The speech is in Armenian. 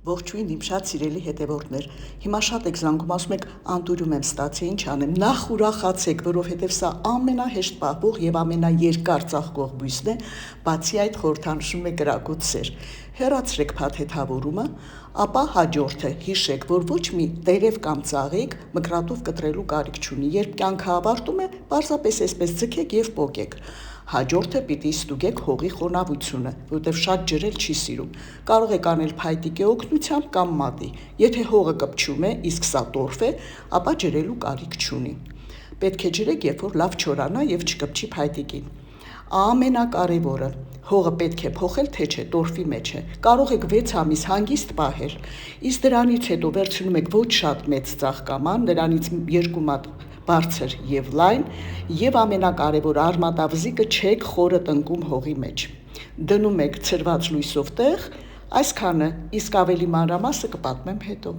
Ողջույն իմ շատ սիրելի հետևորդներ, հիմա շատ եք զանգում, ասում եք անտուրում եմ ստացի, ինչ անեմ, նախ ուրախացեք, որովհետև սա ամենահեշտ պահվող եւ ամենաերկար ծաղկող բույսն է, բացի այդ խորհրդանշում է կրակոտ սեր։ Հեռացրեք փաթեթավորումը, ապա հաջորդը հիշեք, որ ոչ մի տերև կամ ծաղիկ մկրատով կտրելու կարիք չունի, երբ կյանքը ավարտում է, պարզապես այսպես ձգեք եւ պոկեք։ Հաջորդը պիտի ստուգեք հողի խոնավությունը, որտեղ շատ ջրել չի սիրում։ Կարող եք անել փայտիկի օգնությամբ կամ մատի։ Եթե հողը կպչում է, իսկ սա տորֆ է, ապա ջրելու կարիք չունի։ Պետք է ջրեք, երբ որ լավ չորանա եւ չկպչի փայտիկին։ Ամենակարևորը, հողը պետք է փոխել, թե չէ, տորֆի մեջ է։ Կարող եք 6 ամիս հանգիստ պահել, իսկ դրանից հետո վերցնում եք ոչ շատ մեծ ծաղկաման, նրանից 2 մատ բարձր եւ լայն, եւ ամենակարևորը արմատավզիկը չեք խորը տնկում հողի մեջ։ Դնում եք ցրված լույսով տեղ, այսքանը, իսկ ավելի մանրամասը կպատմեմ հետո։